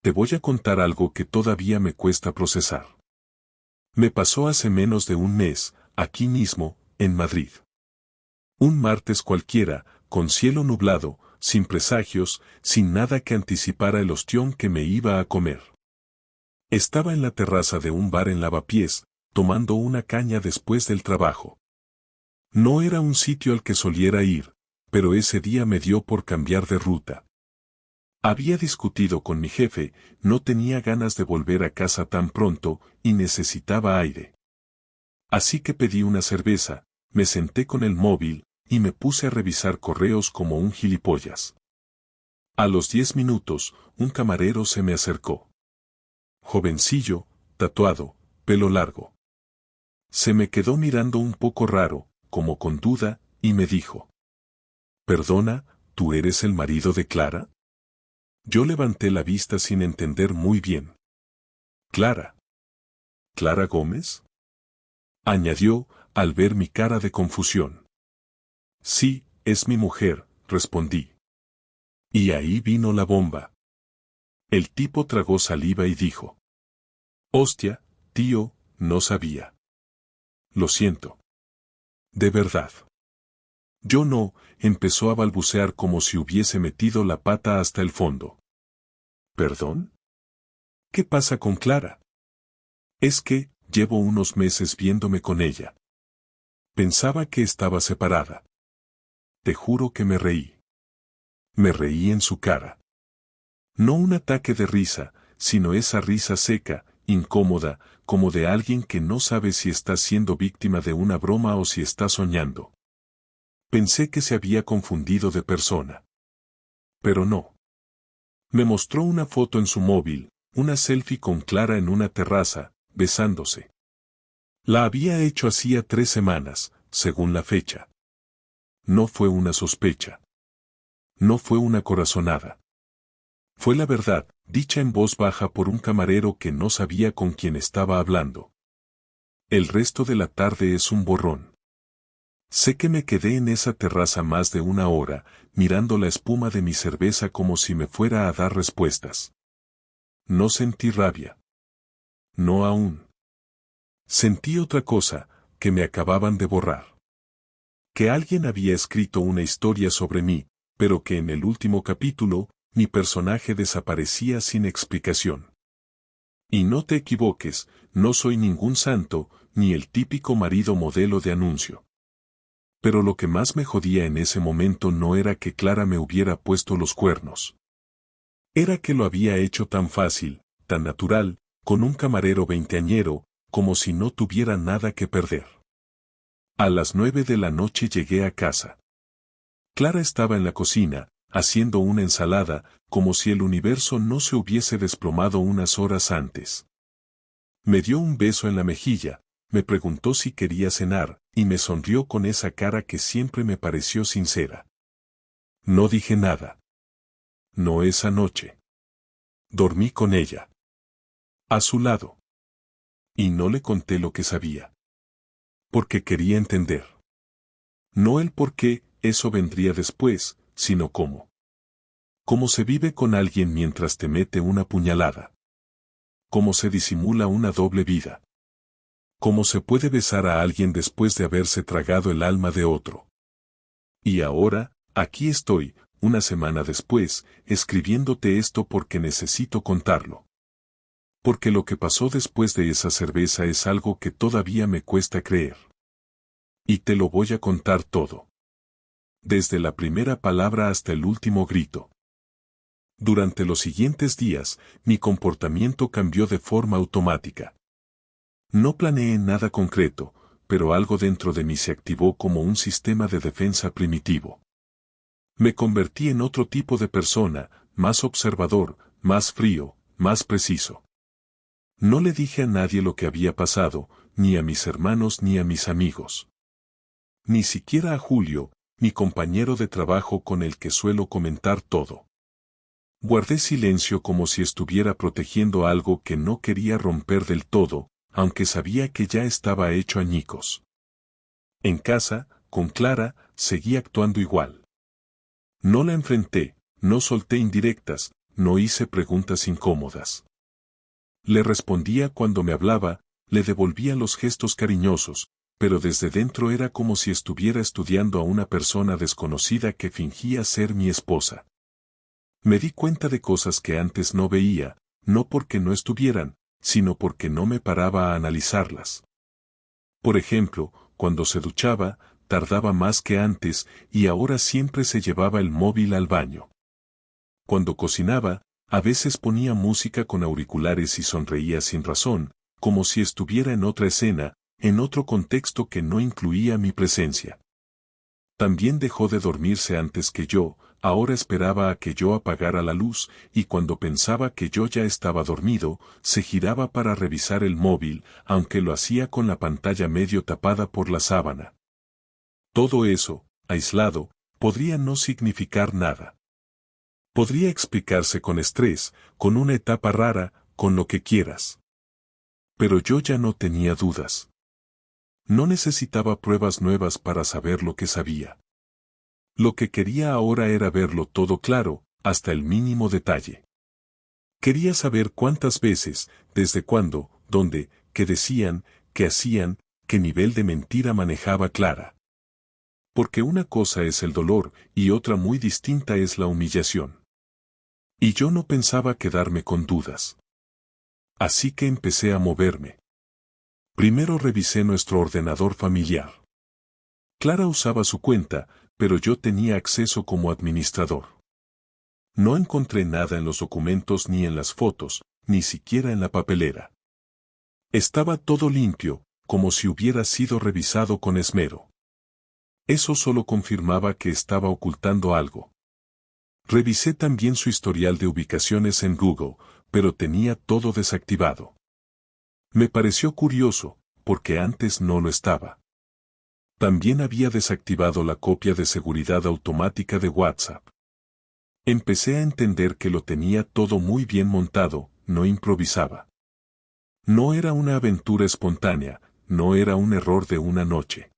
Te voy a contar algo que todavía me cuesta procesar. Me pasó hace menos de un mes, aquí mismo, en Madrid. Un martes cualquiera, con cielo nublado, sin presagios, sin nada que anticipara el ostión que me iba a comer. Estaba en la terraza de un bar en Lavapiés, tomando una caña después del trabajo. No era un sitio al que soliera ir, pero ese día me dio por cambiar de ruta. Había discutido con mi jefe, no tenía ganas de volver a casa tan pronto y necesitaba aire. Así que pedí una cerveza, me senté con el móvil y me puse a revisar correos como un gilipollas. A los 10 minutos, un camarero se me acercó. Jovencillo, tatuado, pelo largo. Se me quedó mirando un poco raro, como con duda, y me dijo: «Perdona, ¿tú eres el marido de Clara?». Yo levanté la vista sin entender muy bien. «¿Clara? ¿Clara Gómez?», añadió, al ver mi cara de confusión. «Sí, es mi mujer», respondí. Y ahí vino la bomba. El tipo tragó saliva y dijo: «Hostia, tío, no sabía. Lo siento. De verdad». Yo no, empezó a balbucear como si hubiese metido la pata hasta el fondo. ¿Perdón? ¿Qué pasa con Clara? Es que, llevo unos meses viéndome con ella. Pensaba que estaba separada. Te juro que me reí. Me reí en su cara. No un ataque de risa, sino esa risa seca, incómoda, como de alguien que no sabe si está siendo víctima de una broma o si está soñando. Pensé que se había confundido de persona. Pero no. Me mostró una foto en su móvil, una selfie con Clara en una terraza, besándose. La había hecho hacía 3 semanas, según la fecha. No fue una sospecha. No fue una corazonada. Fue la verdad, dicha en voz baja por un camarero que no sabía con quién estaba hablando. El resto de la tarde es un borrón. Sé que me quedé en esa terraza más de una hora, mirando la espuma de mi cerveza como si me fuera a dar respuestas. No sentí rabia. No aún. Sentí otra cosa, que me acababan de borrar. Que alguien había escrito una historia sobre mí, pero que en el último capítulo, mi personaje desaparecía sin explicación. Y no te equivoques, no soy ningún santo, ni el típico marido modelo de anuncio. Pero lo que más me jodía en ese momento no era que Clara me hubiera puesto los cuernos. Era que lo había hecho tan fácil, tan natural, con un camarero veinteañero, como si no tuviera nada que perder. A las 9 de la noche llegué a casa. Clara estaba en la cocina, haciendo una ensalada, como si el universo no se hubiese desplomado unas horas antes. Me dio un beso en la mejilla, me preguntó si quería cenar, y me sonrió con esa cara que siempre me pareció sincera. No dije nada. No esa noche. Dormí con ella. A su lado. Y no le conté lo que sabía. Porque quería entender. No el por qué, eso vendría después, sino cómo. Cómo se vive con alguien mientras te mete una puñalada. Cómo se disimula una doble vida. Cómo se puede besar a alguien después de haberse tragado el alma de otro. Y ahora, aquí estoy, una semana después, escribiéndote esto porque necesito contarlo. Porque lo que pasó después de esa cerveza es algo que todavía me cuesta creer. Y te lo voy a contar todo. Desde la primera palabra hasta el último grito. Durante los siguientes días, mi comportamiento cambió de forma automática. No planeé nada concreto, pero algo dentro de mí se activó como un sistema de defensa primitivo. Me convertí en otro tipo de persona, más observador, más frío, más preciso. No le dije a nadie lo que había pasado, ni a mis hermanos ni a mis amigos. Ni siquiera a Julio, mi compañero de trabajo con el que suelo comentar todo. Guardé silencio como si estuviera protegiendo algo que no quería romper del todo, aunque sabía que ya estaba hecho añicos. En casa, con Clara, seguí actuando igual. No la enfrenté, no solté indirectas, no hice preguntas incómodas. Le respondía cuando me hablaba, le devolvía los gestos cariñosos, pero desde dentro era como si estuviera estudiando a una persona desconocida que fingía ser mi esposa. Me di cuenta de cosas que antes no veía, no porque no estuvieran, sino porque no me paraba a analizarlas. Por ejemplo, cuando se duchaba, tardaba más que antes y ahora siempre se llevaba el móvil al baño. Cuando cocinaba, a veces ponía música con auriculares y sonreía sin razón, como si estuviera en otra escena, en otro contexto que no incluía mi presencia. También dejó de dormirse antes que yo, ahora esperaba a que yo apagara la luz, y cuando pensaba que yo ya estaba dormido, se giraba para revisar el móvil, aunque lo hacía con la pantalla medio tapada por la sábana. Todo eso, aislado, podría no significar nada. Podría explicarse con estrés, con una etapa rara, con lo que quieras. Pero yo ya no tenía dudas. No necesitaba pruebas nuevas para saber lo que sabía. Lo que quería ahora era verlo todo claro, hasta el mínimo detalle. Quería saber cuántas veces, desde cuándo, dónde, qué decían, qué hacían, qué nivel de mentira manejaba Clara. Porque una cosa es el dolor y otra muy distinta es la humillación. Y yo no pensaba quedarme con dudas. Así que empecé a moverme. Primero revisé nuestro ordenador familiar. Clara usaba su cuenta, pero yo tenía acceso como administrador. No encontré nada en los documentos ni en las fotos, ni siquiera en la papelera. Estaba todo limpio, como si hubiera sido revisado con esmero. Eso solo confirmaba que estaba ocultando algo. Revisé también su historial de ubicaciones en Google, pero tenía todo desactivado. Me pareció curioso, porque antes no lo estaba. También había desactivado la copia de seguridad automática de WhatsApp. Empecé a entender que lo tenía todo muy bien montado, no improvisaba. No era una aventura espontánea, no era un error de una noche.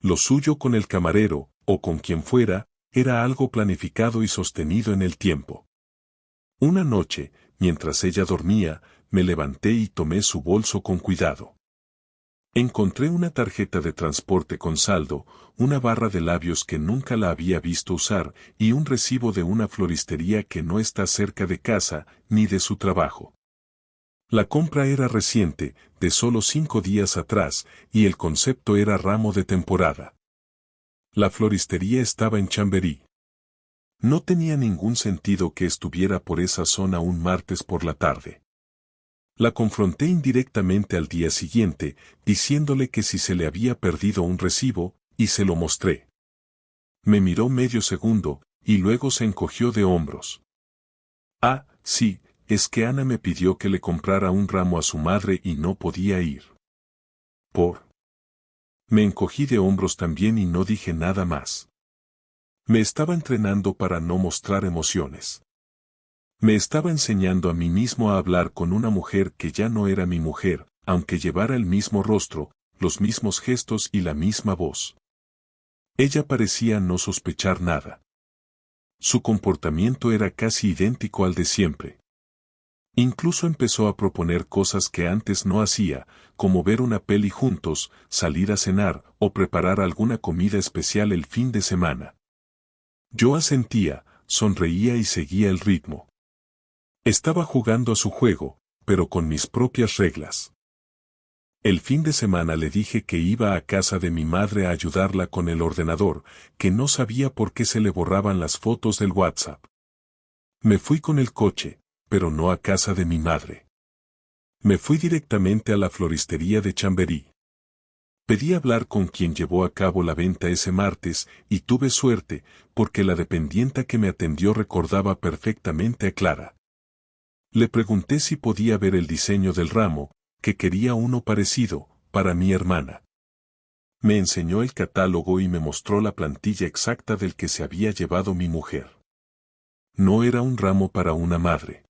Lo suyo con el camarero, o con quien fuera, era algo planificado y sostenido en el tiempo. Una noche, mientras ella dormía, me levanté y tomé su bolso con cuidado. Encontré una tarjeta de transporte con saldo, una barra de labios que nunca la había visto usar y un recibo de una floristería que no está cerca de casa ni de su trabajo. La compra era reciente, de solo 5 días atrás, y el concepto era ramo de temporada. La floristería estaba en Chamberí. No tenía ningún sentido que estuviera por esa zona un martes por la tarde. La confronté indirectamente al día siguiente, diciéndole que si se le había perdido un recibo, y se lo mostré. Me miró medio segundo, y luego se encogió de hombros. Ah, sí, es que Ana me pidió que le comprara un ramo a su madre y no podía ir. Me encogí de hombros también y no dije nada más. Me estaba entrenando para no mostrar emociones. Me estaba enseñando a mí mismo a hablar con una mujer que ya no era mi mujer, aunque llevara el mismo rostro, los mismos gestos y la misma voz. Ella parecía no sospechar nada. Su comportamiento era casi idéntico al de siempre. Incluso empezó a proponer cosas que antes no hacía, como ver una peli juntos, salir a cenar o preparar alguna comida especial el fin de semana. Yo asentía, sonreía y seguía el ritmo. Estaba jugando a su juego, pero con mis propias reglas. El fin de semana le dije que iba a casa de mi madre a ayudarla con el ordenador, que no sabía por qué se le borraban las fotos del WhatsApp. Me fui con el coche, pero no a casa de mi madre. Me fui directamente a la floristería de Chamberí. Pedí hablar con quien llevó a cabo la venta ese martes y tuve suerte, porque la dependienta que me atendió recordaba perfectamente a Clara. Le pregunté si podía ver el diseño del ramo, que quería uno parecido, para mi hermana. Me enseñó el catálogo y me mostró la plantilla exacta del que se había llevado mi mujer. No era un ramo para una madre.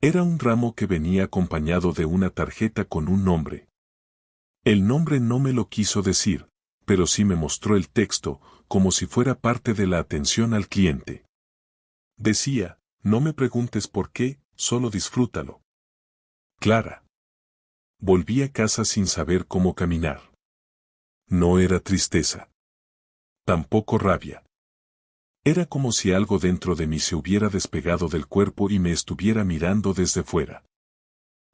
Era un ramo que venía acompañado de una tarjeta con un nombre. El nombre no me lo quiso decir, pero sí me mostró el texto, como si fuera parte de la atención al cliente. Decía, No me preguntes por qué, solo disfrútalo. Clara. Volví a casa sin saber cómo caminar. No era tristeza. Tampoco rabia. Era como si algo dentro de mí se hubiera despegado del cuerpo y me estuviera mirando desde fuera.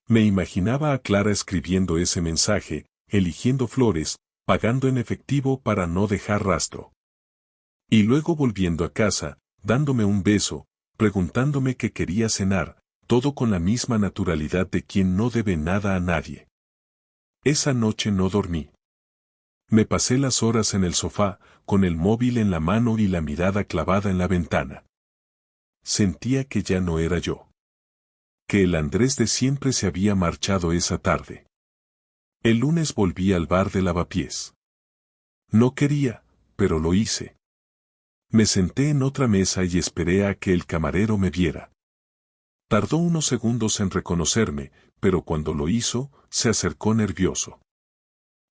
Me imaginaba a Clara escribiendo ese mensaje, eligiendo flores, pagando en efectivo para no dejar rastro. Y luego volviendo a casa, dándome un beso, preguntándome qué quería cenar, todo con la misma naturalidad de quien no debe nada a nadie. Esa noche no dormí. Me pasé las horas en el sofá, con el móvil en la mano y la mirada clavada en la ventana. Sentía que ya no era yo. Que el Andrés de siempre se había marchado esa tarde. El lunes volví al bar de Lavapiés. No quería, pero lo hice. Me senté en otra mesa y esperé a que el camarero me viera. Tardó unos segundos en reconocerme, pero cuando lo hizo, se acercó nervioso.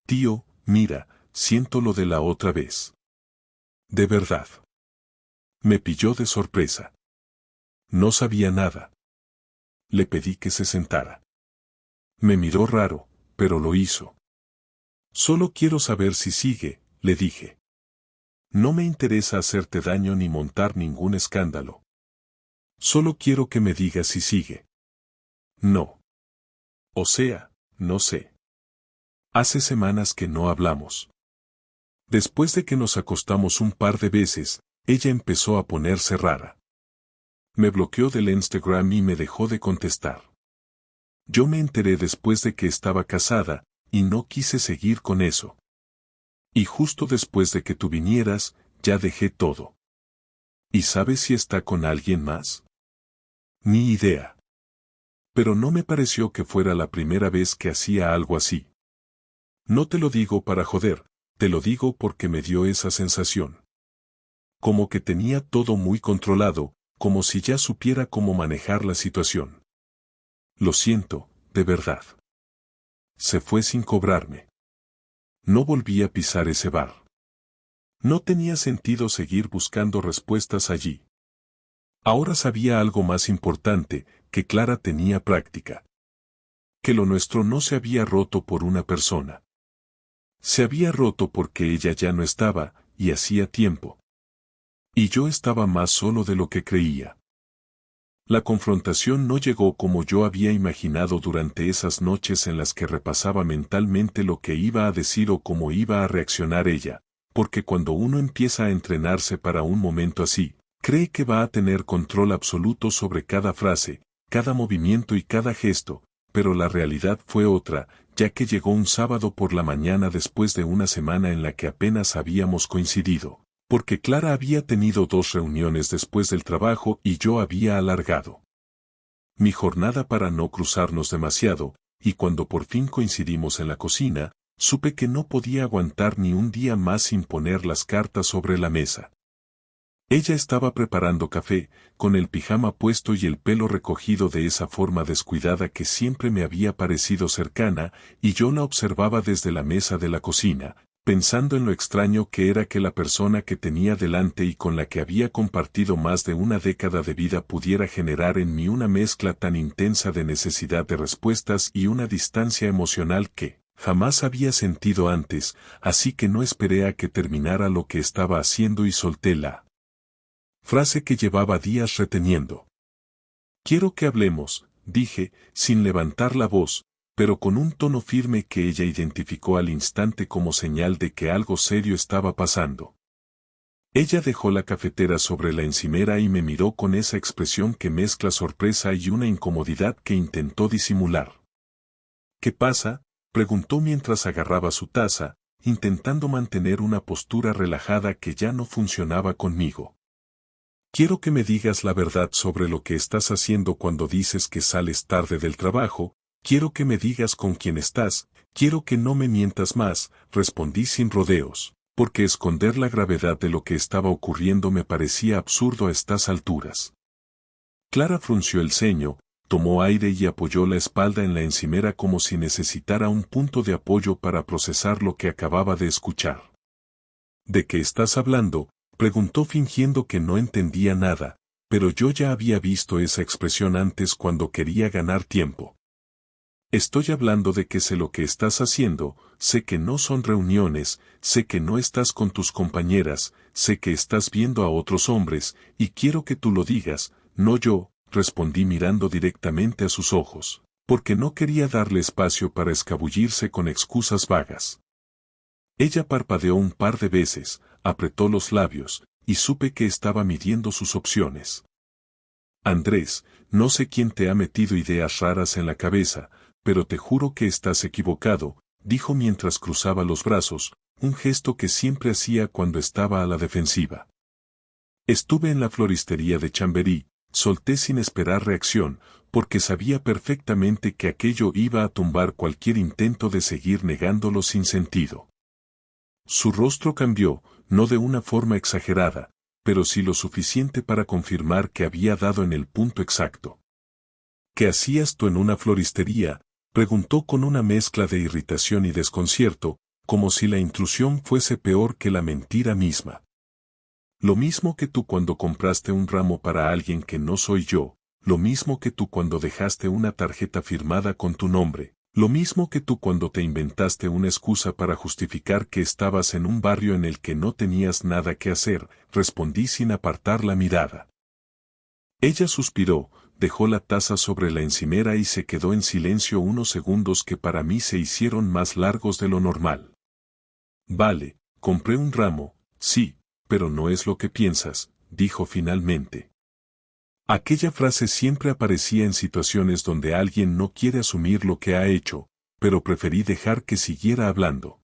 Tío, mira, siento lo de la otra vez. De verdad. Me pilló de sorpresa. No sabía nada. Le pedí que se sentara. Me miró raro, pero lo hizo. Solo quiero saber si sigue, le dije. No me interesa hacerte daño ni montar ningún escándalo. Solo quiero que me digas si sigue. No. O sea, no sé. Hace semanas que no hablamos. Después de que nos acostamos un par de veces, ella empezó a ponerse rara. Me bloqueó del Instagram y me dejó de contestar. Yo me enteré después de que estaba casada, y no quise seguir con eso. Y justo después de que tú vinieras, ya dejé todo. ¿Y sabes si está con alguien más? Ni idea. Pero no me pareció que fuera la primera vez que hacía algo así. No te lo digo para joder, te lo digo porque me dio esa sensación. Como que tenía todo muy controlado, como si ya supiera cómo manejar la situación. Lo siento, de verdad. Se fue sin cobrarme. No volví a pisar ese bar. No tenía sentido seguir buscando respuestas allí. Ahora sabía algo más importante, que Clara tenía práctica. Que lo nuestro no se había roto por una persona. Se había roto porque ella ya no estaba, y hacía tiempo. Y yo estaba más solo de lo que creía. La confrontación no llegó como yo había imaginado durante esas noches en las que repasaba mentalmente lo que iba a decir o cómo iba a reaccionar ella, porque cuando uno empieza a entrenarse para un momento así, cree que va a tener control absoluto sobre cada frase, cada movimiento y cada gesto, pero la realidad fue otra, ya que llegó un sábado por la mañana después de una semana en la que apenas habíamos coincidido. Porque Clara había tenido 2 reuniones después del trabajo y yo había alargado mi jornada para no cruzarnos demasiado, y cuando por fin coincidimos en la cocina, supe que no podía aguantar ni un día más sin poner las cartas sobre la mesa. Ella estaba preparando café, con el pijama puesto y el pelo recogido de esa forma descuidada que siempre me había parecido cercana, y yo la observaba desde la mesa de la cocina, pensando en lo extraño que era que la persona que tenía delante y con la que había compartido más de una década de vida pudiera generar en mí una mezcla tan intensa de necesidad de respuestas y una distancia emocional que jamás había sentido antes, así que no esperé a que terminara lo que estaba haciendo y solté la frase que llevaba días reteniendo. Quiero que hablemos, dije, sin levantar la voz, pero con un tono firme que ella identificó al instante como señal de que algo serio estaba pasando. Ella dejó la cafetera sobre la encimera y me miró con esa expresión que mezcla sorpresa y una incomodidad que intentó disimular. ¿Qué pasa?, preguntó mientras agarraba su taza, intentando mantener una postura relajada que ya no funcionaba conmigo. Quiero que me digas la verdad sobre lo que estás haciendo cuando dices que sales tarde del trabajo. Quiero que me digas con quién estás, quiero que no me mientas más, respondí sin rodeos, porque esconder la gravedad de lo que estaba ocurriendo me parecía absurdo a estas alturas. Clara frunció el ceño, tomó aire y apoyó la espalda en la encimera como si necesitara un punto de apoyo para procesar lo que acababa de escuchar. ¿De qué estás hablando?, preguntó fingiendo que no entendía nada, pero yo ya había visto esa expresión antes cuando quería ganar tiempo. Estoy hablando de que sé lo que estás haciendo, sé que no son reuniones, sé que no estás con tus compañeras, sé que estás viendo a otros hombres, y quiero que tú lo digas, no yo, respondí mirando directamente a sus ojos, porque no quería darle espacio para escabullirse con excusas vagas. Ella parpadeó un par de veces, apretó los labios, y supe que estaba midiendo sus opciones. Andrés, no sé quién te ha metido ideas raras en la cabeza, pero te juro que estás equivocado, dijo mientras cruzaba los brazos, un gesto que siempre hacía cuando estaba a la defensiva. Estuve en la floristería de Chamberí, solté sin esperar reacción, porque sabía perfectamente que aquello iba a tumbar cualquier intento de seguir negándolo sin sentido. Su rostro cambió, no de una forma exagerada, pero sí lo suficiente para confirmar que había dado en el punto exacto. ¿Qué hacías tú en una floristería?, preguntó con una mezcla de irritación y desconcierto, como si la intrusión fuese peor que la mentira misma. Lo mismo que tú cuando compraste un ramo para alguien que no soy yo, lo mismo que tú cuando dejaste una tarjeta firmada con tu nombre, lo mismo que tú cuando te inventaste una excusa para justificar que estabas en un barrio en el que no tenías nada que hacer, respondí sin apartar la mirada. Ella suspiró, dejó la taza sobre la encimera y se quedó en silencio unos segundos que para mí se hicieron más largos de lo normal. Vale, compré un ramo, sí, pero no es lo que piensas, dijo finalmente. Aquella frase siempre aparecía en situaciones donde alguien no quiere asumir lo que ha hecho, pero preferí dejar que siguiera hablando.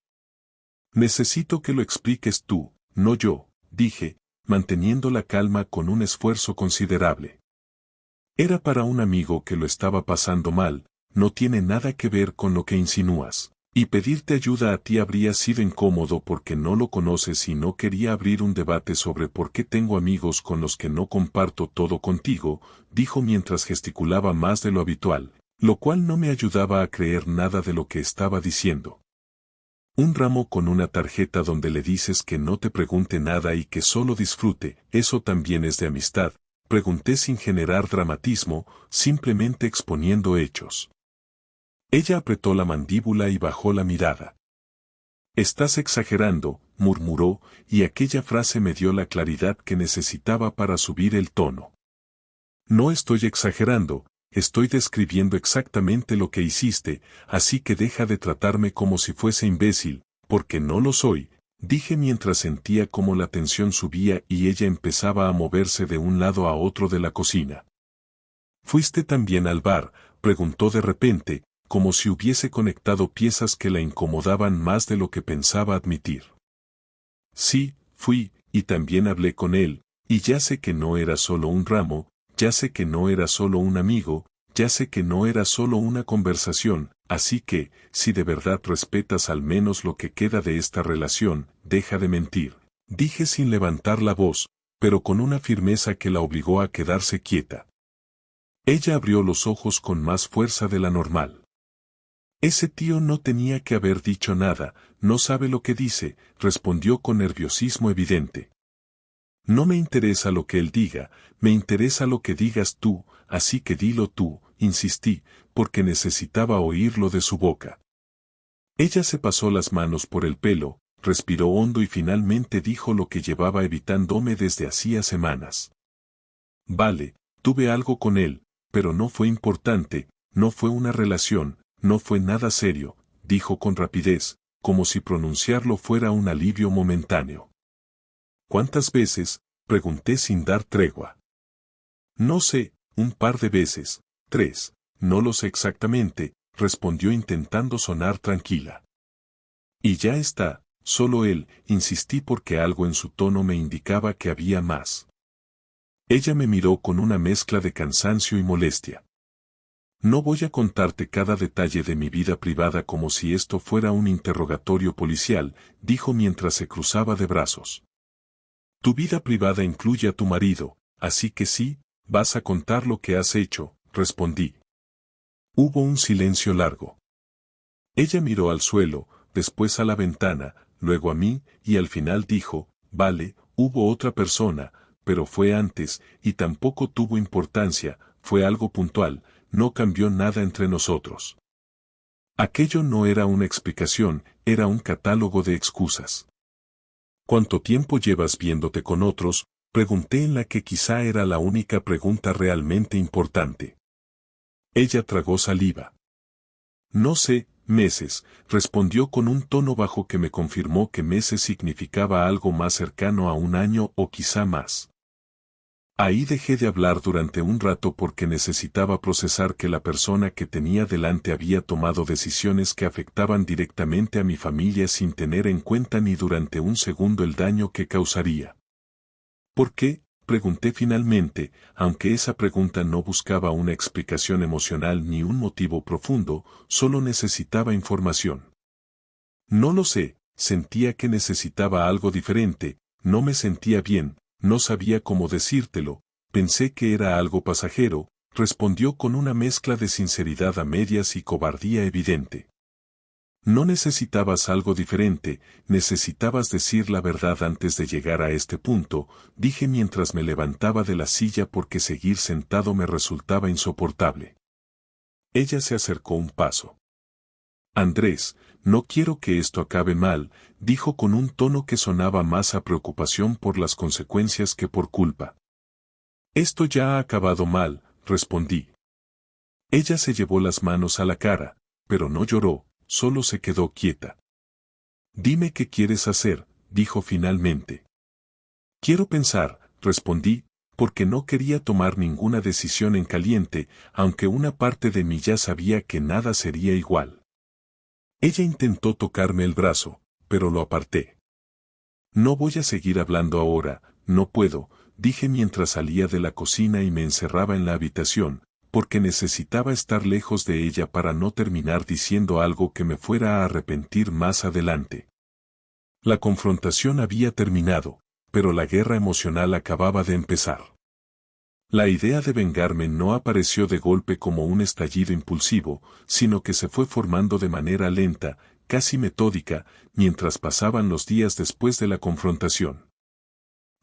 Necesito que lo expliques tú, no yo, dije, manteniendo la calma con un esfuerzo considerable. Era para un amigo que lo estaba pasando mal, no tiene nada que ver con lo que insinúas. Y pedirte ayuda a ti habría sido incómodo porque no lo conoces y no quería abrir un debate sobre por qué tengo amigos con los que no comparto todo contigo, dijo mientras gesticulaba más de lo habitual, lo cual no me ayudaba a creer nada de lo que estaba diciendo. Un ramo con una tarjeta donde le dices que no te pregunte nada y que solo disfrute, ¿eso también es de amistad?, pregunté sin generar dramatismo, simplemente exponiendo hechos. Ella apretó la mandíbula y bajó la mirada. Estás exagerando, murmuró, y aquella frase me dio la claridad que necesitaba para subir el tono. No estoy exagerando, estoy describiendo exactamente lo que hiciste, así que deja de tratarme como si fuese imbécil, porque no lo soy, dije mientras sentía cómo la tensión subía y ella empezaba a moverse de un lado a otro de la cocina. ¿Fuiste también al bar?, preguntó de repente, como si hubiese conectado piezas que la incomodaban más de lo que pensaba admitir. Sí, fui, y también hablé con él, y ya sé que no era solo un ramo, ya sé que no era solo un amigo, ya sé que no era solo una conversación, así que, si de verdad respetas al menos lo que queda de esta relación, deja de mentir, dije sin levantar la voz, pero con una firmeza que la obligó a quedarse quieta. Ella abrió los ojos con más fuerza de la normal. Ese tío no tenía que haber dicho nada, no sabe lo que dice, respondió con nerviosismo evidente. No me interesa lo que él diga, me interesa lo que digas tú, así que dilo tú, insistí, porque necesitaba oírlo de su boca. Ella se pasó las manos por el pelo, respiró hondo y finalmente dijo lo que llevaba evitándome desde hacía semanas. Vale, tuve algo con él, pero no fue importante, no fue una relación. No fue nada serio, dijo con rapidez, como si pronunciarlo fuera un alivio momentáneo. ¿Cuántas veces?, pregunté sin dar tregua. No sé, un par de veces, 3, no lo sé exactamente, respondió intentando sonar tranquila. Y ya está, solo él, insistí porque algo en su tono me indicaba que había más. Ella me miró con una mezcla de cansancio y molestia. No voy a contarte cada detalle de mi vida privada como si esto fuera un interrogatorio policial, dijo mientras se cruzaba de brazos. Tu vida privada incluye a tu marido, así que sí, vas a contar lo que has hecho, respondí. Hubo un silencio largo. Ella miró al suelo, después a la ventana, luego a mí, y al final dijo, vale, hubo otra persona, pero fue antes, y tampoco tuvo importancia, fue algo puntual, no cambió nada entre nosotros. Aquello no era una explicación, era un catálogo de excusas. ¿Cuánto tiempo llevas viéndote con otros?, pregunté en la que quizá era la única pregunta realmente importante. Ella tragó saliva. No sé, meses, respondió con un tono bajo que me confirmó que meses significaba algo más cercano a un año o quizá más. Ahí dejé de hablar durante un rato porque necesitaba procesar que la persona que tenía delante había tomado decisiones que afectaban directamente a mi familia sin tener en cuenta ni durante un segundo el daño que causaría. ¿Por qué?, pregunté finalmente, aunque esa pregunta no buscaba una explicación emocional ni un motivo profundo, solo necesitaba información. No lo sé, sentía que necesitaba algo diferente, no me sentía bien, no sabía cómo decírtelo, pensé que era algo pasajero, respondió con una mezcla de sinceridad a medias y cobardía evidente. No necesitabas algo diferente, necesitabas decir la verdad antes de llegar a este punto, dije mientras me levantaba de la silla porque seguir sentado me resultaba insoportable. Ella se acercó un paso. Andrés, no quiero que esto acabe mal, dijo con un tono que sonaba más a preocupación por las consecuencias que por culpa. Esto ya ha acabado mal, respondí. Ella se llevó las manos a la cara, pero no lloró. Solo se quedó quieta. Dime qué quieres hacer, dijo finalmente. Quiero pensar, respondí, porque no quería tomar ninguna decisión en caliente, aunque una parte de mí ya sabía que nada sería igual. Ella intentó tocarme el brazo, pero lo aparté. No voy a seguir hablando ahora, no puedo, dije mientras salía de la cocina y me encerraba en la habitación, porque necesitaba estar lejos de ella para no terminar diciendo algo que me fuera a arrepentir más adelante. La confrontación había terminado, pero la guerra emocional acababa de empezar. La idea de vengarme no apareció de golpe como un estallido impulsivo, sino que se fue formando de manera lenta, casi metódica, mientras pasaban los días después de la confrontación.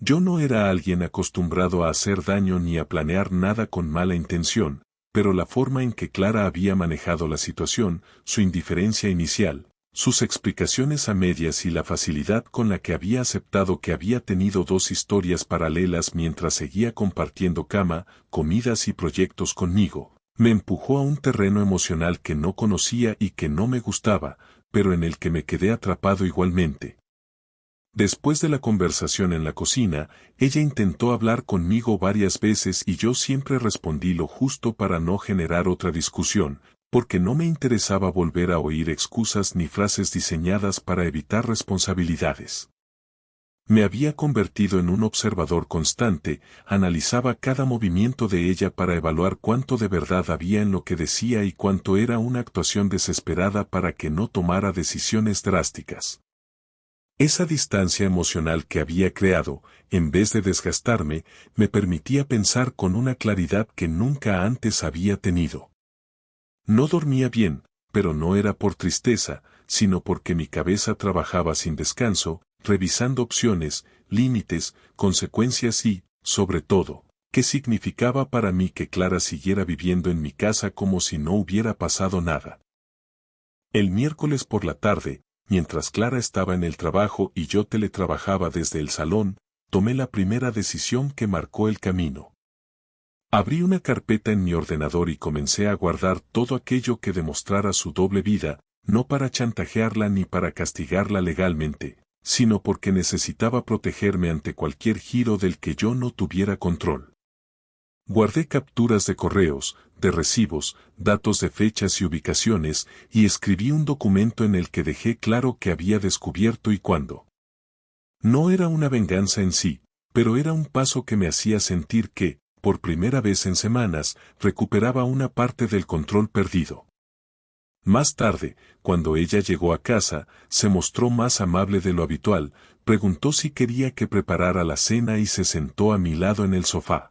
Yo no era alguien acostumbrado a hacer daño ni a planear nada con mala intención, pero la forma en que Clara había manejado la situación, su indiferencia inicial, sus explicaciones a medias y la facilidad con la que había aceptado que había tenido dos historias paralelas mientras seguía compartiendo cama, comidas y proyectos conmigo, me empujó a un terreno emocional que no conocía y que no me gustaba, pero en el que me quedé atrapado igualmente. Después de la conversación en la cocina, ella intentó hablar conmigo varias veces y yo siempre respondí lo justo para no generar otra discusión, porque no me interesaba volver a oír excusas ni frases diseñadas para evitar responsabilidades. Me había convertido en un observador constante, analizaba cada movimiento de ella para evaluar cuánto de verdad había en lo que decía y cuánto era una actuación desesperada para que no tomara decisiones drásticas. Esa distancia emocional que había creado, en vez de desgastarme, me permitía pensar con una claridad que nunca antes había tenido. No dormía bien, pero no era por tristeza, sino porque mi cabeza trabajaba sin descanso, revisando opciones, límites, consecuencias y, sobre todo, qué significaba para mí que Clara siguiera viviendo en mi casa como si no hubiera pasado nada. El miércoles por la tarde, mientras Clara estaba en el trabajo y yo teletrabajaba desde el salón, tomé la primera decisión que marcó el camino. Abrí una carpeta en mi ordenador y comencé a guardar todo aquello que demostrara su doble vida, no para chantajearla ni para castigarla legalmente, sino porque necesitaba protegerme ante cualquier giro del que yo no tuviera control. Guardé capturas de correos, de recibos, datos de fechas y ubicaciones, y escribí un documento en el que dejé claro que había descubierto y cuándo. No era una venganza en sí, pero era un paso que me hacía sentir que, por primera vez en semanas, recuperaba una parte del control perdido. Más tarde, cuando ella llegó a casa, se mostró más amable de lo habitual, preguntó si quería que preparara la cena y se sentó a mi lado en el sofá.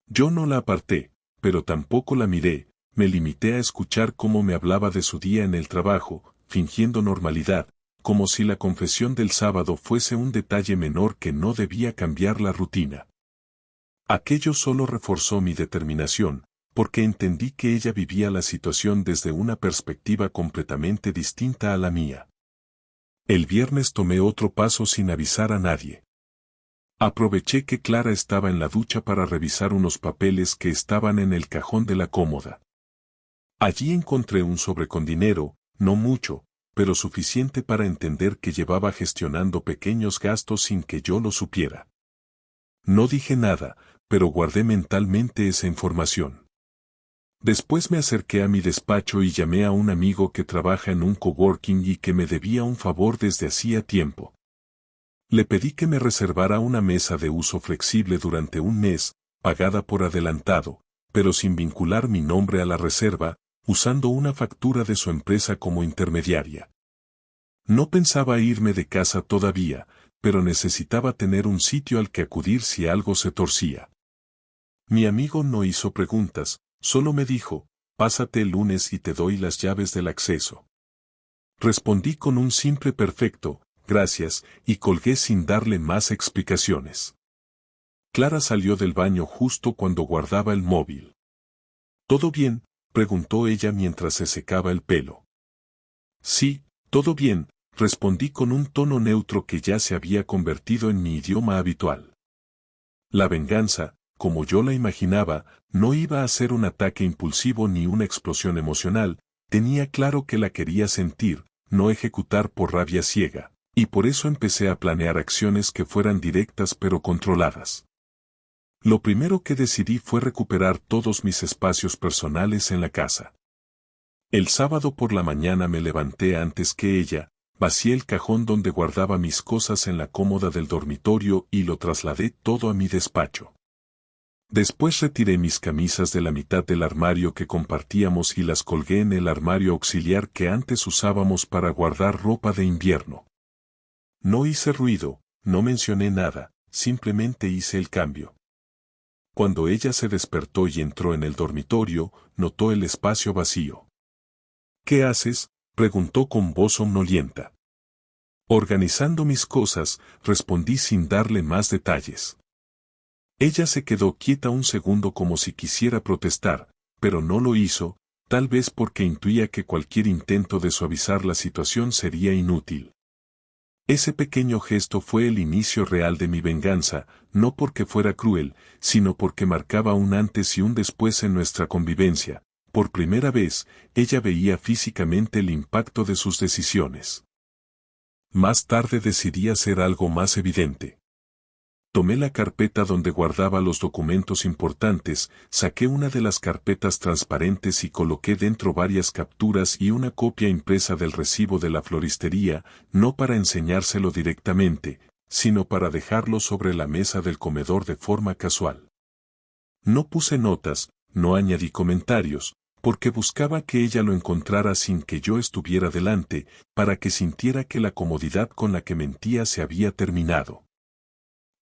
Yo no la aparté, pero tampoco la miré, me limité a escuchar cómo me hablaba de su día en el trabajo, fingiendo normalidad, como si la confesión del sábado fuese un detalle menor que no debía cambiar la rutina. Aquello solo reforzó mi determinación, porque entendí que ella vivía la situación desde una perspectiva completamente distinta a la mía. El viernes tomé otro paso sin avisar a nadie. Aproveché que Clara estaba en la ducha para revisar unos papeles que estaban en el cajón de la cómoda. Allí encontré un sobre con dinero, no mucho, pero suficiente para entender que llevaba gestionando pequeños gastos sin que yo lo supiera. No dije nada, pero guardé mentalmente esa información. Después me acerqué a mi despacho y llamé a un amigo que trabaja en un coworking y que me debía un favor desde hacía tiempo. Le pedí que me reservara una mesa de uso flexible durante un mes, pagada por adelantado, pero sin vincular mi nombre a la reserva, usando una factura de su empresa como intermediaria. No pensaba irme de casa todavía, pero necesitaba tener un sitio al que acudir si algo se torcía. Mi amigo no hizo preguntas, solo me dijo, pásate el lunes y te doy las llaves del acceso. Respondí con un simple perfecto, gracias, y colgué sin darle más explicaciones. Clara salió del baño justo cuando guardaba el móvil. ¿Todo bien?, preguntó ella mientras se secaba el pelo. Sí, todo bien, respondí con un tono neutro que ya se había convertido en mi idioma habitual. La venganza, como yo la imaginaba, no iba a ser un ataque impulsivo ni una explosión emocional, tenía claro que la quería sentir, no ejecutar por rabia ciega, y por eso empecé a planear acciones que fueran directas pero controladas. Lo primero que decidí fue recuperar todos mis espacios personales en la casa. El sábado por la mañana me levanté antes que ella, vacié el cajón donde guardaba mis cosas en la cómoda del dormitorio y lo trasladé todo a mi despacho. Después retiré mis camisas de la mitad del armario que compartíamos y las colgué en el armario auxiliar que antes usábamos para guardar ropa de invierno. No hice ruido, no mencioné nada, simplemente hice el cambio. Cuando ella se despertó y entró en el dormitorio, notó el espacio vacío. ¿Qué haces?, preguntó con voz somnolienta. Organizando mis cosas, respondí sin darle más detalles. Ella se quedó quieta un segundo como si quisiera protestar, pero no lo hizo, tal vez porque intuía que cualquier intento de suavizar la situación sería inútil. Ese pequeño gesto fue el inicio real de mi venganza, no porque fuera cruel, sino porque marcaba un antes y un después en nuestra convivencia. Por primera vez, ella veía físicamente el impacto de sus decisiones. Más tarde decidí hacer algo más evidente. Tomé la carpeta donde guardaba los documentos importantes, saqué una de las carpetas transparentes y coloqué dentro varias capturas y una copia impresa del recibo de la floristería, no para enseñárselo directamente, sino para dejarlo sobre la mesa del comedor de forma casual. No puse notas, no añadí comentarios, porque buscaba que ella lo encontrara sin que yo estuviera delante, para que sintiera que la comodidad con la que mentía se había terminado.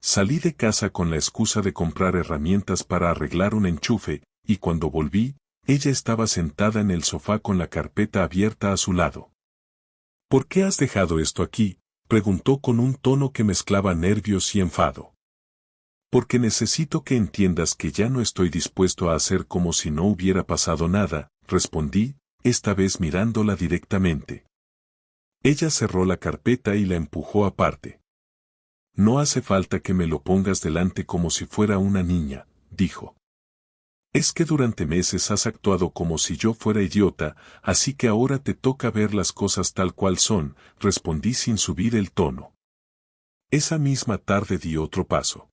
Salí de casa con la excusa de comprar herramientas para arreglar un enchufe, y cuando volví, ella estaba sentada en el sofá con la carpeta abierta a su lado. ¿Por qué has dejado esto aquí?, preguntó con un tono que mezclaba nervios y enfado. Porque necesito que entiendas que ya no estoy dispuesto a hacer como si no hubiera pasado nada, respondí, esta vez mirándola directamente. Ella cerró la carpeta y la empujó aparte. No hace falta que me lo pongas delante como si fuera una niña, dijo. Es que durante meses has actuado como si yo fuera idiota, así que ahora te toca ver las cosas tal cual son, respondí sin subir el tono. Esa misma tarde di otro paso.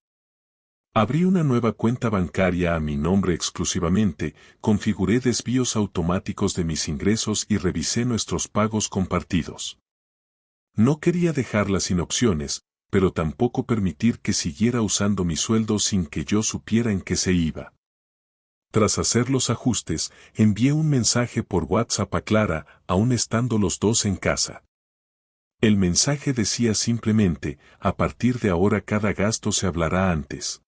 Abrí una nueva cuenta bancaria a mi nombre exclusivamente, configuré desvíos automáticos de mis ingresos y revisé nuestros pagos compartidos. No quería dejarla sin opciones, pero tampoco permitir que siguiera usando mi sueldo sin que yo supiera en qué se iba. Tras hacer los ajustes, envié un mensaje por WhatsApp a Clara, aún estando los dos en casa. El mensaje decía simplemente, a partir de ahora cada gasto se hablará antes.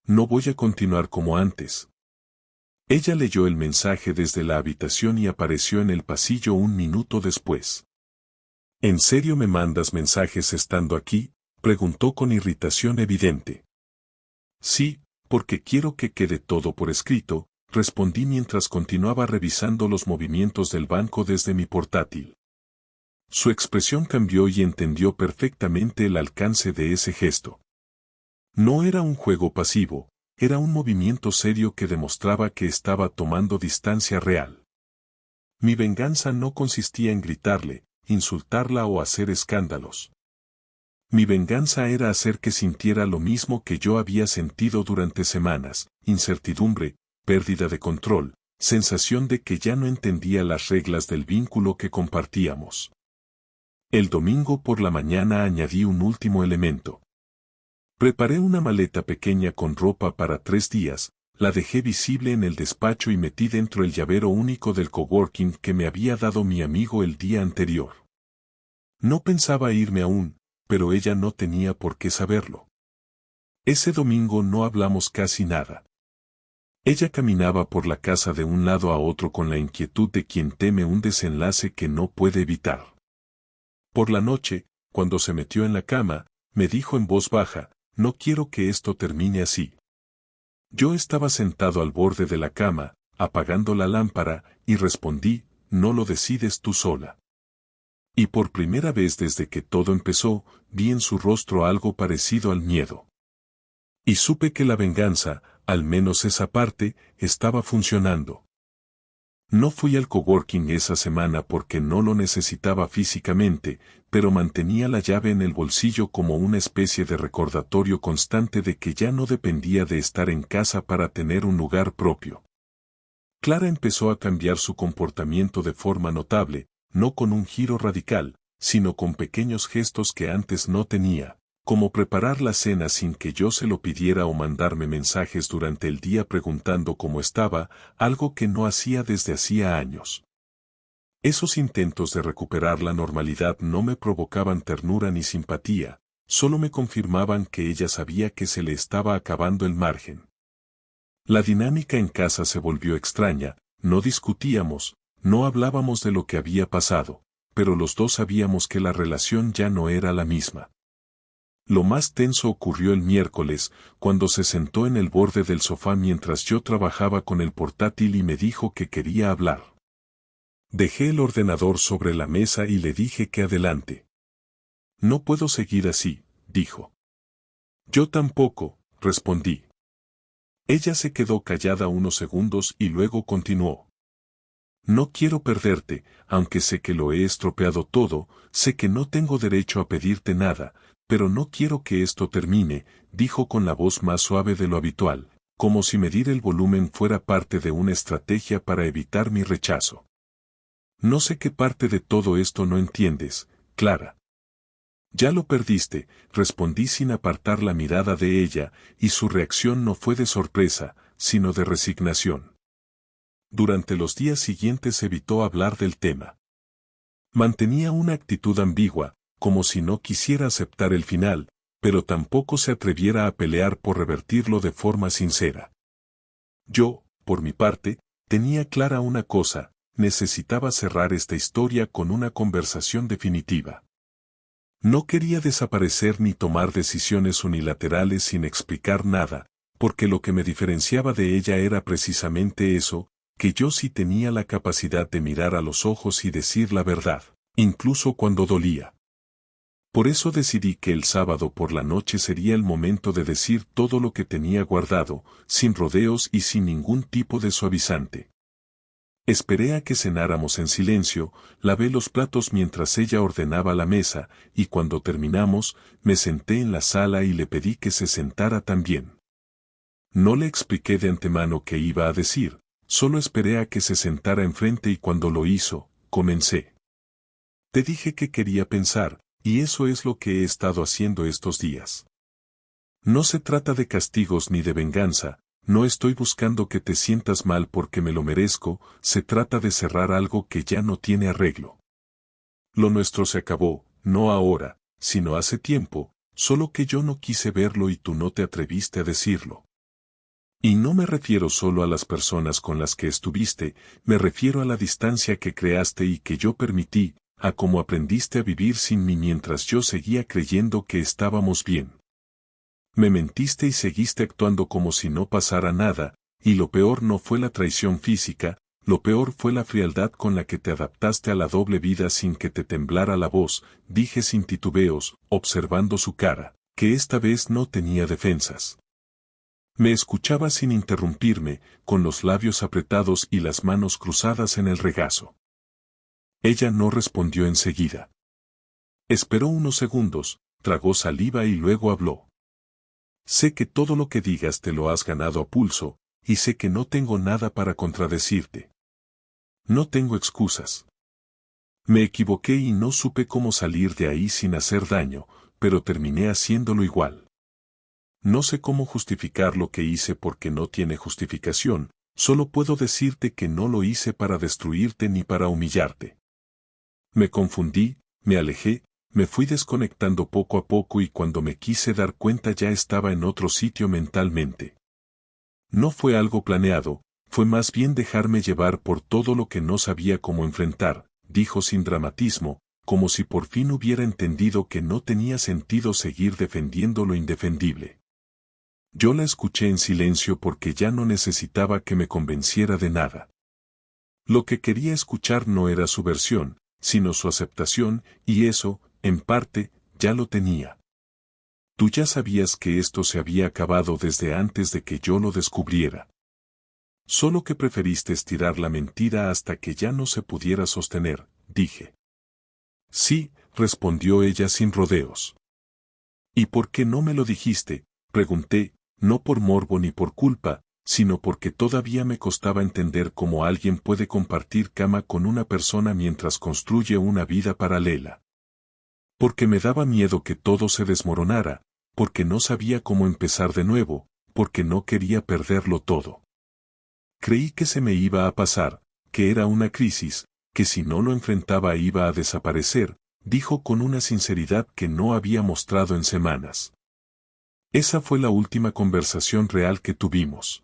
No voy a continuar como antes. Ella leyó el mensaje desde la habitación y apareció en el pasillo un minuto después. ¿En serio me mandas mensajes estando aquí?, preguntó con irritación evidente. Sí, porque quiero que quede todo por escrito, respondí mientras continuaba revisando los movimientos del banco desde mi portátil. Su expresión cambió y entendió perfectamente el alcance de ese gesto. No era un juego pasivo, era un movimiento serio que demostraba que estaba tomando distancia real. Mi venganza no consistía en gritarle, insultarla o hacer escándalos. Mi venganza era hacer que sintiera lo mismo que yo había sentido durante semanas: incertidumbre, pérdida de control, sensación de que ya no entendía las reglas del vínculo que compartíamos. El domingo por la mañana añadí un último elemento. Preparé una maleta pequeña con ropa para 3 días, la dejé visible en el despacho y metí dentro el llavero único del coworking que me había dado mi amigo el día anterior. No pensaba irme aún, pero ella no tenía por qué saberlo. Ese domingo no hablamos casi nada. Ella caminaba por la casa de un lado a otro con la inquietud de quien teme un desenlace que no puede evitar. Por la noche, cuando se metió en la cama, me dijo en voz baja: «No quiero que esto termine así». Yo estaba sentado al borde de la cama, apagando la lámpara, y respondí: «No lo decides tú sola». Y por primera vez desde que todo empezó, vi en su rostro algo parecido al miedo. Y supe que la venganza, al menos esa parte, estaba funcionando. No fui al coworking esa semana porque no lo necesitaba físicamente, pero mantenía la llave en el bolsillo como una especie de recordatorio constante de que ya no dependía de estar en casa para tener un lugar propio. Clara empezó a cambiar su comportamiento de forma notable, no con un giro radical, sino con pequeños gestos que antes no tenía, como preparar la cena sin que yo se lo pidiera o mandarme mensajes durante el día preguntando cómo estaba, algo que no hacía desde hacía años. Esos intentos de recuperar la normalidad no me provocaban ternura ni simpatía, solo me confirmaban que ella sabía que se le estaba acabando el margen. La dinámica en casa se volvió extraña, no discutíamos, no hablábamos de lo que había pasado, pero los dos sabíamos que la relación ya no era la misma. Lo más tenso ocurrió el miércoles, cuando se sentó en el borde del sofá mientras yo trabajaba con el portátil y me dijo que quería hablar. Dejé el ordenador sobre la mesa y le dije que adelante. «No puedo seguir así», dijo. «Yo tampoco», respondí. Ella se quedó callada unos segundos y luego continuó. «No quiero perderte, aunque sé que lo he estropeado todo, sé que no tengo derecho a pedirte nada, pero no quiero que esto termine», dijo con la voz más suave de lo habitual, como si medir el volumen fuera parte de una estrategia para evitar mi rechazo. «No sé qué parte de todo esto no entiendes, Clara». «Ya lo perdiste», respondí sin apartar la mirada de ella, y su reacción no fue de sorpresa, sino de resignación. Durante los días siguientes evitó hablar del tema. Mantenía una actitud ambigua, como si no quisiera aceptar el final, pero tampoco se atreviera a pelear por revertirlo de forma sincera. Yo, por mi parte, tenía clara una cosa: necesitaba cerrar esta historia con una conversación definitiva. No quería desaparecer ni tomar decisiones unilaterales sin explicar nada, porque lo que me diferenciaba de ella era precisamente eso, que yo sí tenía la capacidad de mirar a los ojos y decir la verdad, incluso cuando dolía. Por eso decidí que el sábado por la noche sería el momento de decir todo lo que tenía guardado, sin rodeos y sin ningún tipo de suavizante. Esperé a que cenáramos en silencio, lavé los platos mientras ella ordenaba la mesa, y cuando terminamos, me senté en la sala y le pedí que se sentara también. No le expliqué de antemano qué iba a decir, solo esperé a que se sentara enfrente y cuando lo hizo, comencé. «Te dije que quería pensar, y eso es lo que he estado haciendo estos días. No se trata de castigos ni de venganza, no estoy buscando que te sientas mal porque me lo merezco, se trata de cerrar algo que ya no tiene arreglo. Lo nuestro se acabó, no ahora, sino hace tiempo, solo que yo no quise verlo y tú no te atreviste a decirlo. Y no me refiero solo a las personas con las que estuviste, me refiero a la distancia que creaste y que yo permití, a cómo aprendiste a vivir sin mí mientras yo seguía creyendo que estábamos bien. Me mentiste y seguiste actuando como si no pasara nada, y lo peor no fue la traición física, lo peor fue la frialdad con la que te adaptaste a la doble vida sin que te temblara la voz, dije sin titubeos, observando su cara, que esta vez no tenía defensas. Me escuchaba sin interrumpirme, con los labios apretados y las manos cruzadas en el regazo. Ella no respondió enseguida. Esperó unos segundos, tragó saliva y luego habló. Sé que todo lo que digas te lo has ganado a pulso, y sé que no tengo nada para contradecirte. No tengo excusas. Me equivoqué y no supe cómo salir de ahí sin hacer daño, pero terminé haciéndolo igual. No sé cómo justificar lo que hice porque no tiene justificación, solo puedo decirte que no lo hice para destruirte ni para humillarte. Me confundí, me alejé, me fui desconectando poco a poco y cuando me quise dar cuenta ya estaba en otro sitio mentalmente. No fue algo planeado, fue más bien dejarme llevar por todo lo que no sabía cómo enfrentar, dijo sin dramatismo, como si por fin hubiera entendido que no tenía sentido seguir defendiendo lo indefendible. Yo la escuché en silencio porque ya no necesitaba que me convenciera de nada. Lo que quería escuchar no era su versión, sino su aceptación, y eso, en parte, ya lo tenía. Tú ya sabías que esto se había acabado desde antes de que yo lo descubriera. Solo que preferiste estirar la mentira hasta que ya no se pudiera sostener, dije. Sí, respondió ella sin rodeos. ¿Y por qué no me lo dijiste? Pregunté, no por morbo ni por culpa, sino porque todavía me costaba entender cómo alguien puede compartir cama con una persona mientras construye una vida paralela. Porque me daba miedo que todo se desmoronara, porque no sabía cómo empezar de nuevo, porque no quería perderlo todo. Creí que se me iba a pasar, que era una crisis, que si no lo enfrentaba iba a desaparecer, dijo con una sinceridad que no había mostrado en semanas. Esa fue la última conversación real que tuvimos.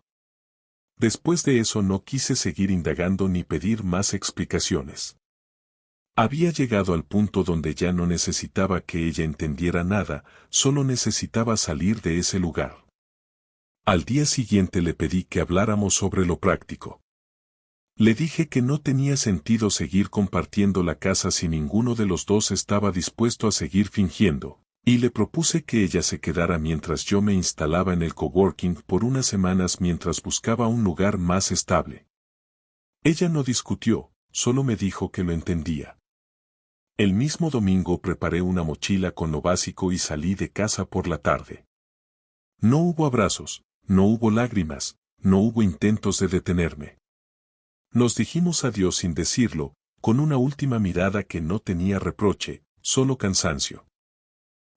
Después de eso no quise seguir indagando ni pedir más explicaciones. Había llegado al punto donde ya no necesitaba que ella entendiera nada, solo necesitaba salir de ese lugar. Al día siguiente le pedí que habláramos sobre lo práctico. Le dije que no tenía sentido seguir compartiendo la casa si ninguno de los dos estaba dispuesto a seguir fingiendo, y le propuse que ella se quedara mientras yo me instalaba en el coworking por unas semanas mientras buscaba un lugar más estable. Ella no discutió, solo me dijo que lo entendía. El mismo domingo preparé una mochila con lo básico y salí de casa por la tarde. No hubo abrazos, no hubo lágrimas, no hubo intentos de detenerme. Nos dijimos adiós sin decirlo, con una última mirada que no tenía reproche, solo cansancio.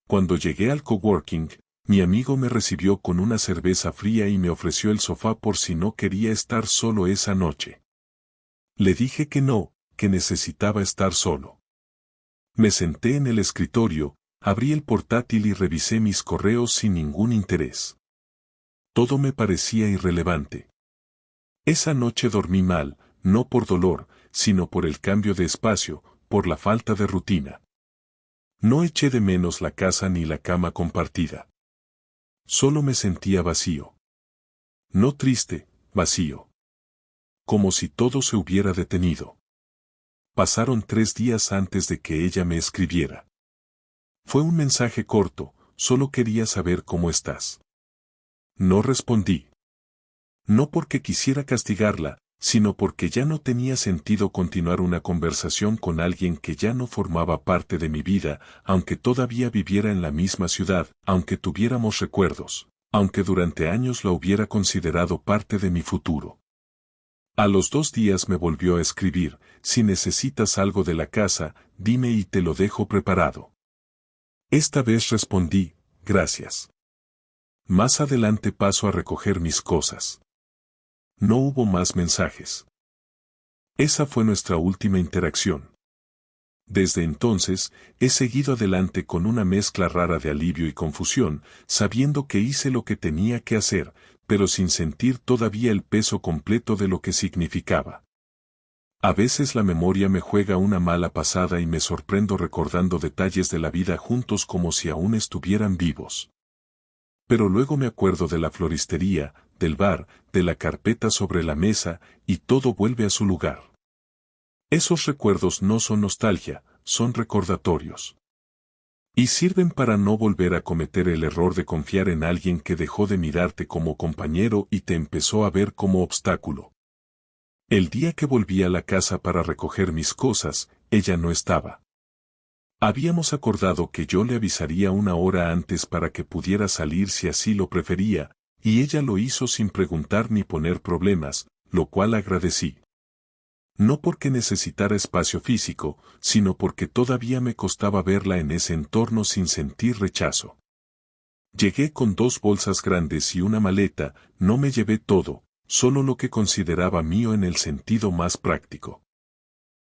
Cuando llegué al coworking, mi amigo me recibió con una cerveza fría y me ofreció el sofá por si no quería estar solo esa noche. Le dije que no, que necesitaba estar solo. Me senté en el escritorio, abrí el portátil y revisé mis correos sin ningún interés. Todo me parecía irrelevante. Esa noche dormí mal, no por dolor, sino por el cambio de espacio, por la falta de rutina. No eché de menos la casa ni la cama compartida. Solo me sentía vacío. No triste, vacío. Como si todo se hubiera detenido. Pasaron 3 días antes de que ella me escribiera. Fue un mensaje corto, solo quería saber cómo estás. No respondí. No porque quisiera castigarla, sino porque ya no tenía sentido continuar una conversación con alguien que ya no formaba parte de mi vida, aunque todavía viviera en la misma ciudad, aunque tuviéramos recuerdos, aunque durante años la hubiera considerado parte de mi futuro. A los 2 días me volvió a escribir, si necesitas algo de la casa, dime y te lo dejo preparado. Esta vez respondí, gracias. Más adelante paso a recoger mis cosas. No hubo más mensajes. Esa fue nuestra última interacción. Desde entonces, he seguido adelante con una mezcla rara de alivio y confusión, sabiendo que hice lo que tenía que hacer, pero sin sentir todavía el peso completo de lo que significaba. A veces la memoria me juega una mala pasada y me sorprendo recordando detalles de la vida juntos como si aún estuvieran vivos. Pero luego me acuerdo de la floristería, del bar, de la carpeta sobre la mesa, y todo vuelve a su lugar. Esos recuerdos no son nostalgia, son recordatorios. Y sirven para no volver a cometer el error de confiar en alguien que dejó de mirarte como compañero y te empezó a ver como obstáculo. El día que volví a la casa para recoger mis cosas, ella no estaba. Habíamos acordado que yo le avisaría una hora antes para que pudiera salir si así lo prefería, y ella lo hizo sin preguntar ni poner problemas, lo cual agradecí. No porque necesitara espacio físico, sino porque todavía me costaba verla en ese entorno sin sentir rechazo. Llegué con 2 bolsas grandes y una maleta, no me llevé todo, solo lo que consideraba mío en el sentido más práctico.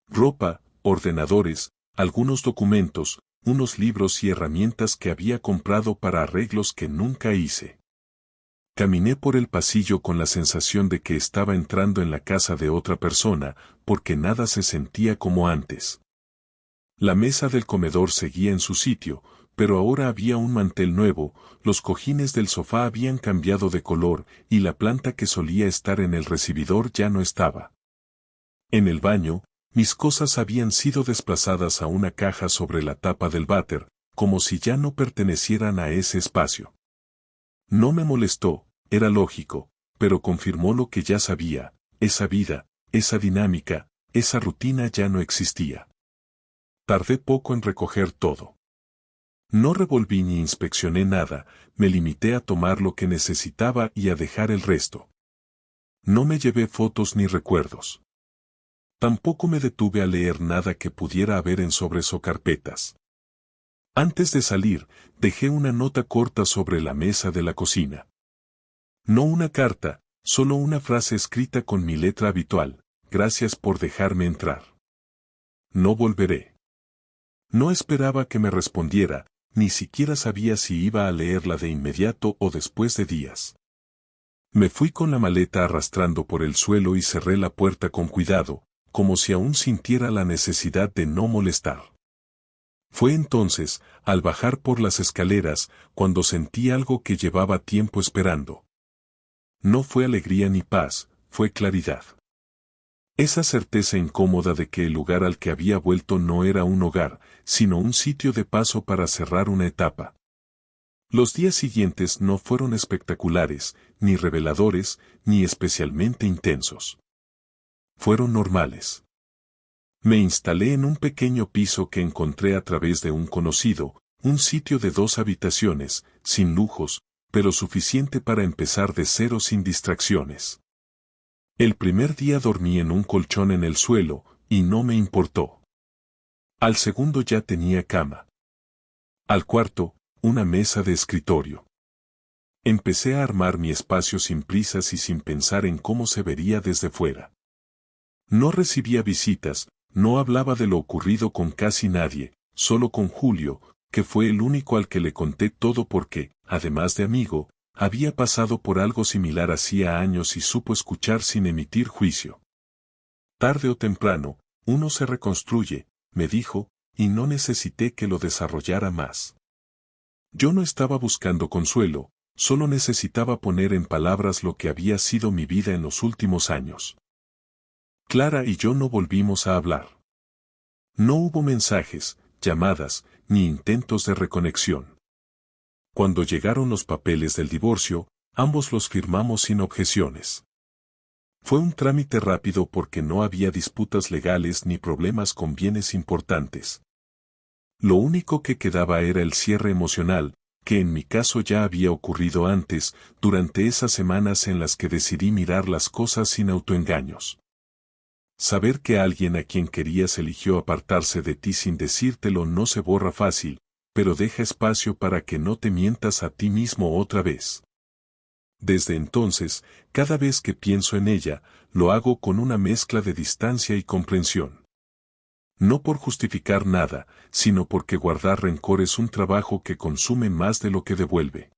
Ropa, ordenadores, algunos documentos, unos libros y herramientas que había comprado para arreglos que nunca hice. Caminé por el pasillo con la sensación de que estaba entrando en la casa de otra persona, porque nada se sentía como antes. La mesa del comedor seguía en su sitio, pero ahora había un mantel nuevo, los cojines del sofá habían cambiado de color y la planta que solía estar en el recibidor ya no estaba. En el baño, mis cosas habían sido desplazadas a una caja sobre la tapa del váter, como si ya no pertenecieran a ese espacio. No me molestó. Era lógico, pero confirmó lo que ya sabía, esa vida, esa dinámica, esa rutina ya no existía. Tardé poco en recoger todo. No revolví ni inspeccioné nada, me limité a tomar lo que necesitaba y a dejar el resto. No me llevé fotos ni recuerdos. Tampoco me detuve a leer nada que pudiera haber en sobres o carpetas. Antes de salir, dejé una nota corta sobre la mesa de la cocina. No una carta, solo una frase escrita con mi letra habitual: gracias por dejarme entrar. No volveré. No esperaba que me respondiera, ni siquiera sabía si iba a leerla de inmediato o después de días. Me fui con la maleta arrastrando por el suelo y cerré la puerta con cuidado, como si aún sintiera la necesidad de no molestar. Fue entonces, al bajar por las escaleras, cuando sentí algo que llevaba tiempo esperando. No fue alegría ni paz, fue claridad. Esa certeza incómoda de que el lugar al que había vuelto no era un hogar, sino un sitio de paso para cerrar una etapa. Los días siguientes no fueron espectaculares, ni reveladores, ni especialmente intensos. Fueron normales. Me instalé en un pequeño piso que encontré a través de un conocido, un sitio de 2 habitaciones, sin lujos, pero suficiente para empezar de cero sin distracciones. El primer día dormí en un colchón en el suelo, y no me importó. Al segundo ya tenía cama. Al cuarto, una mesa de escritorio. Empecé a armar mi espacio sin prisas y sin pensar en cómo se vería desde fuera. No recibía visitas, no hablaba de lo ocurrido con casi nadie, solo con Julio, que fue el único al que le conté todo porque, además de amigo, había pasado por algo similar hacía años y supo escuchar sin emitir juicio. Tarde o temprano, uno se reconstruye, me dijo, y no necesité que lo desarrollara más. Yo no estaba buscando consuelo, solo necesitaba poner en palabras lo que había sido mi vida en los últimos años. Clara y yo no volvimos a hablar. No hubo mensajes, llamadas, ni intentos de reconexión. Cuando llegaron los papeles del divorcio, ambos los firmamos sin objeciones. Fue un trámite rápido porque no había disputas legales ni problemas con bienes importantes. Lo único que quedaba era el cierre emocional, que en mi caso ya había ocurrido antes, durante esas semanas en las que decidí mirar las cosas sin autoengaños. Saber que alguien a quien querías eligió apartarse de ti sin decírtelo no se borra fácil, pero deja espacio para que no te mientas a ti mismo otra vez. Desde entonces, cada vez que pienso en ella, lo hago con una mezcla de distancia y comprensión. No por justificar nada, sino porque guardar rencor es un trabajo que consume más de lo que devuelve.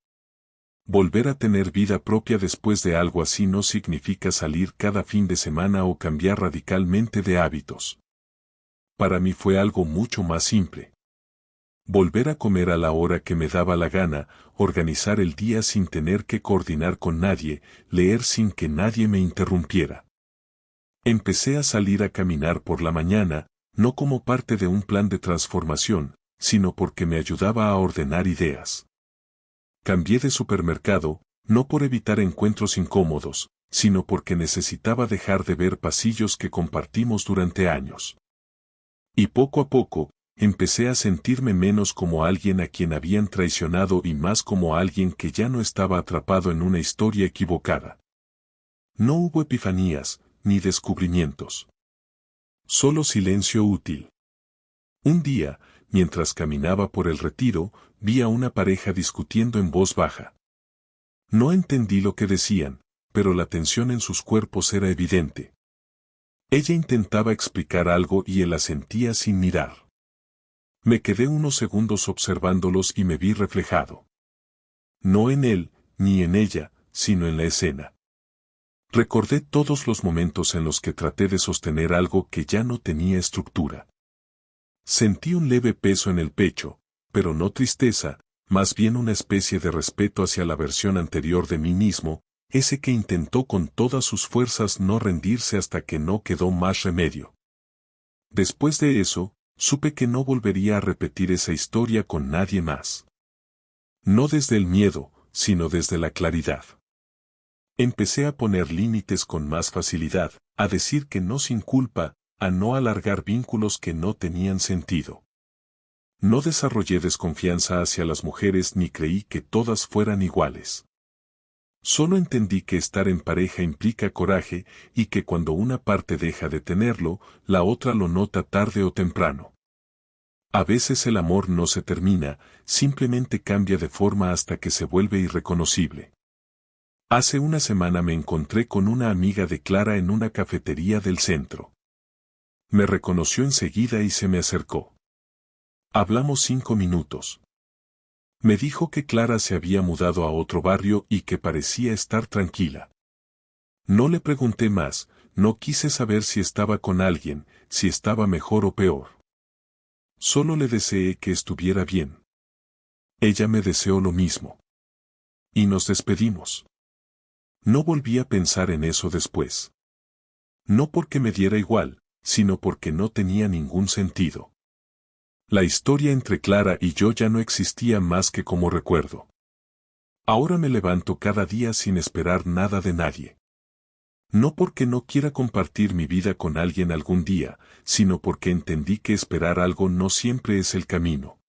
Volver a tener vida propia después de algo así no significa salir cada fin de semana o cambiar radicalmente de hábitos. Para mí fue algo mucho más simple. volver a comer a la hora que me daba la gana, organizar el día sin tener que coordinar con nadie, leer sin que nadie me interrumpiera. Empecé a salir a caminar por la mañana, no como parte de un plan de transformación, sino porque me ayudaba a ordenar ideas. Cambié de supermercado, no por evitar encuentros incómodos, sino porque necesitaba dejar de ver pasillos que compartimos durante años. Y poco a poco, empecé a sentirme menos como alguien a quien habían traicionado y más como alguien que ya no estaba atrapado en una historia equivocada. No hubo epifanías, ni descubrimientos. Solo silencio útil. Un día, mientras caminaba por el retiro, vi a una pareja discutiendo en voz baja. No entendí lo que decían, pero la tensión en sus cuerpos era evidente. Ella intentaba explicar algo y él asentía sin mirar. Me quedé unos segundos observándolos y me vi reflejado. No en él, ni en ella, sino en la escena. Recordé todos los momentos en los que traté de sostener algo que ya no tenía estructura. Sentí un leve peso en el pecho, pero no tristeza, más bien una especie de respeto hacia la versión anterior de mí mismo, ese que intentó con todas sus fuerzas no rendirse hasta que no quedó más remedio. Después de eso, supe que no volvería a repetir esa historia con nadie más. No desde el miedo, sino desde la claridad. Empecé a poner límites con más facilidad, a decir que no sin culpa, a no alargar vínculos que no tenían sentido. No desarrollé desconfianza hacia las mujeres ni creí que todas fueran iguales. Solo entendí que estar en pareja implica coraje y que cuando una parte deja de tenerlo, la otra lo nota tarde o temprano. A veces el amor no se termina, simplemente cambia de forma hasta que se vuelve irreconocible. Hace una semana me encontré con una amiga de Clara en una cafetería del centro. Me reconoció enseguida y se me acercó. Hablamos 5 minutos. Me dijo que Clara se había mudado a otro barrio y que parecía estar tranquila. No le pregunté más, no quise saber si estaba con alguien, si estaba mejor o peor. Solo le deseé que estuviera bien. Ella me deseó lo mismo. Y nos despedimos. No volví a pensar en eso después. No porque me diera igual, sino porque no tenía ningún sentido. La historia entre Clara y yo ya no existía más que como recuerdo. Ahora me levanto cada día sin esperar nada de nadie. No porque no quiera compartir mi vida con alguien algún día, sino porque entendí que esperar algo no siempre es el camino.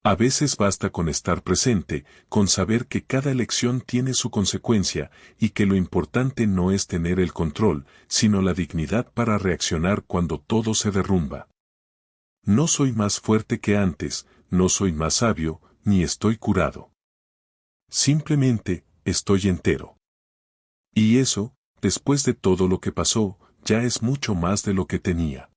A veces basta con estar presente, con saber que cada elección tiene su consecuencia y que lo importante no es tener el control, sino la dignidad para reaccionar cuando todo se derrumba. No soy más fuerte que antes, no soy más sabio, ni estoy curado. Simplemente, estoy entero. Y eso, después de todo lo que pasó, ya es mucho más de lo que tenía.